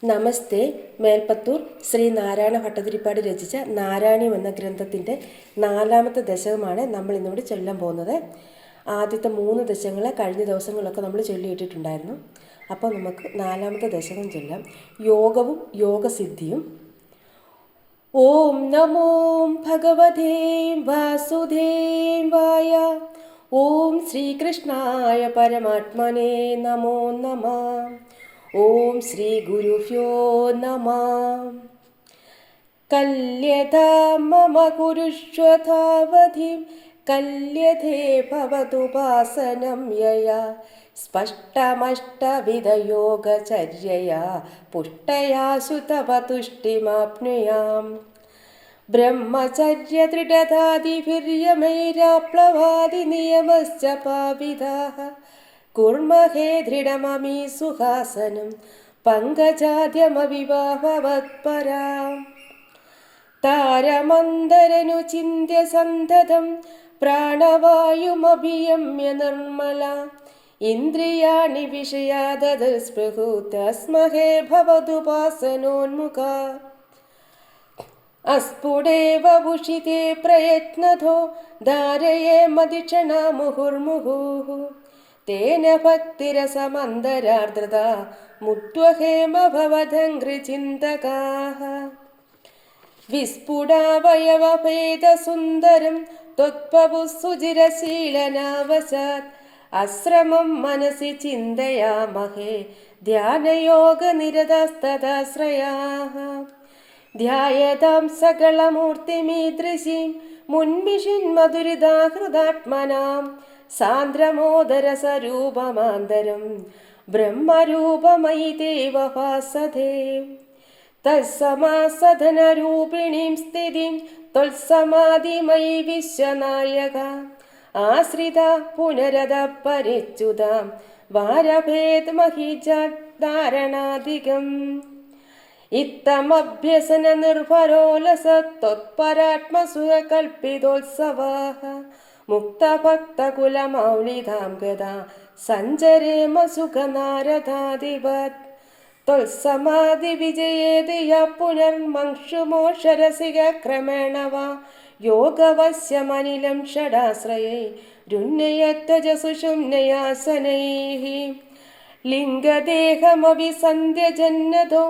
നമസ്തേ. മേൽപ്പത്തൂർ ശ്രീ നാരായണ ഭട്ടതിരിപ്പാട് രചിച്ച നാരായണീയം എന്ന ഗ്രന്ഥത്തിൻ്റെ 4ാമത്തെ ദശകമാണ് നമ്മൾ ഇന്നിവിടെ ചൊല്ലാൻ പോകുന്നത്. ആദ്യത്തെ 3 ദശകങ്ങളെ കഴിഞ്ഞ ദിവസങ്ങളിലൊക്കെ നമ്മൾ ചൊല്ലിയിട്ടിട്ടുണ്ടായിരുന്നു. അപ്പോൾ നമുക്ക് 4ാമത്തെ ദശകം ചൊല്ലാം. യോഗവും യോഗസിദ്ധിയും. ഓം നമോ ഭഗവതേ വാസുദേവായ. ഓം ശ്രീകൃഷ്ണായ പരമാത്മനേ നമോ നമഃ. ഓം ശ്രീ ഗുരുഭ്യോ നമഃ. കല്യതാ മമ കുരുഷ്വധാവധിം കല്യതേ ഭവതുപാസനം യയാ സ്പഷ്ടമഷ്ടവിധയോഗചര്യയാ പുഷ്ടയാസു തവ തുഷ്ടിമാപ്നുയാം. ബ്രഹ്മചര്യദൃഢതാദിഭിര്യമൈരാപ്ലവാദി നിയമശ്ച പാവിതാഃ കുർമഹേ ദൃഢമമീ സുഹാസനം പങ്കജാദ്യമവിവാഹവത്പരാം. താരമന്തരനുചിന്യ സന്തതം പ്രാണവായുമഭിയമ്യ നിർമ്മല ഇന്ദ്രിയാണി വിഷയാദസ്പൃഹു തസ്മഹേ ഭവതുപാസനോന്മുഖാ. അസ്ഫുടേവ ഭുഷിതേ പ്രയത്നതോ ധാരയേ മതിക്ഷണാ മുഹുർമുഹുഃ തേന ഭക്തിരസമന്തരാർദ്രത മുക്ത്വഹേമ ഭവദംഘ്രിചിന്തകാഃ. വിസ്ഫുടാവയവഭേദസുന്ദരം ത്വത്പ്രഭുസുചിരശീലനാവശാത് അശ്രമം മനസി ചിന്തയാമഹേ ധ്യാനയോഗനിരതസ്തദാശ്രയാഃ. ധ്യായതാം സകളമൂർത്തിമീദൃശീം മുൻമിഷിന്മധുരിതാഹൃദാത്മനാം സാന്ദ്രമോദരസരൂപമാന്തരം ബ്രഹ്മരൂപമയി ദേവഭാസതേ. തത്സമാസധനരൂപിണീം സ്ഥിതിം ത്വത്സമാധിമയി വിശ്വനായക ആശ്രിത പുനരത പരിച്യുതാം വാരഭേദ്മഹിജാധാരണാധികം. ഇത്തമഭ്യസന നിർഭരോലസത്വത്പരാത്മസുഖകൽപ്പിതോത്സവാഃ മുക്തഭക്തകുലമൗലിധാം ഗദാ സഞ്ചരേമ സുഖനാരദാധിപത്. ത്വത്സമാധിവിജയേത് യഃ പുനർമംക്ഷുമോക്ഷരസിക ക്രമേണ വാ യോഗവശ്യമനിലം ഷഡാശ്രയൈ രുന്നയത്വജസുഷുമ്നയാസനൈഃ. ലിംഗദേഹമവിസന്ധ്യജന്നതോ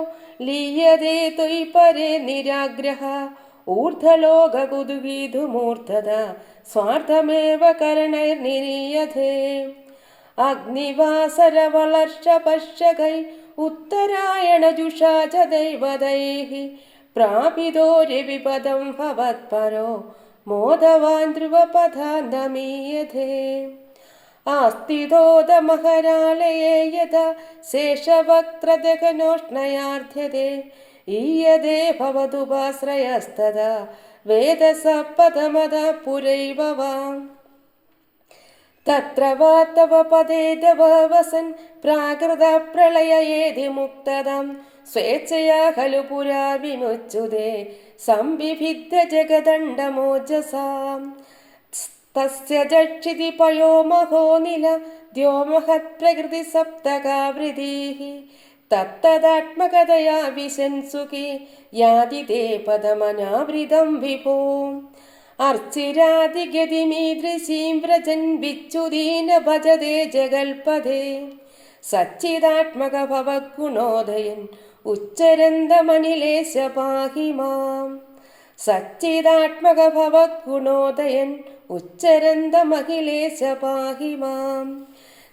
ലീയതേ ത്വയി പരേ നിരാഗ്രഹ ഊർധ്വലോകകുതുകീധുമൂർധത സ്വാർത്ഥമേവ കരണൈർനിരീയതേ. അഗ്നിവാസരവളർഷപശ്യകൈ ഉത്തരായണജുഷാച ദൈവതൈഃ പ്രാപിതോ രവിപദം ഭവത്പരോ മോദവാൻ ധ്രുവപഥാന്തമീയതേ. ആസ്ഥിതോദമഹരാലയേ യഥാ ശേഷവക്ത്രദഹനോഷ്ണയാർധ്യതേ ഈയതേ ഭവതുപാശ്രയസ്തദാ വേദസ പദമദ പുരൈവ വാം. തത്ര വാ തവ പദേ തവ വസൻ പ്രാകൃത പ്രളയേതി മുക്തദം സ്വേച്ഛയാ ഖലു പുരാ വിമുച്യുതേ സംവിഭിദ്യ ജഗദണ്ഡമോജസാം. തസ്യ ജക്ഷിതി പയോ മഹോ നില ദ്യോമഹത് പ്രകൃതി സപ്തകാവൃതിഃ തത്തദാത്മകതയാ വിശൻസുഖി യാതി തേ പദമനാവൃതം വിഭോ. അർച്ചിരാതിഗതിമീദൃശീം വ്രജൻ വിച്യുതീന ഭജതേ ജഗൽപദേ സച്ചിദാത്മക ഭവഗുണോദയൻ ഉച്ചരന്തമനിലേശ പാഹി മാം. സച്ചിദാത്മക ഭവഗുണോദയൻ ഉച്ചരന്തമഖിലേശ പാഹി മാം.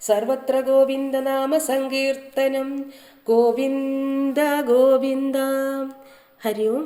സർവത്ര ഗോവിന്ദനാമ സങ്കീർത്തനം. ഗോവിന്ദ ഗോവിന്ദ. ഹരി ഓം.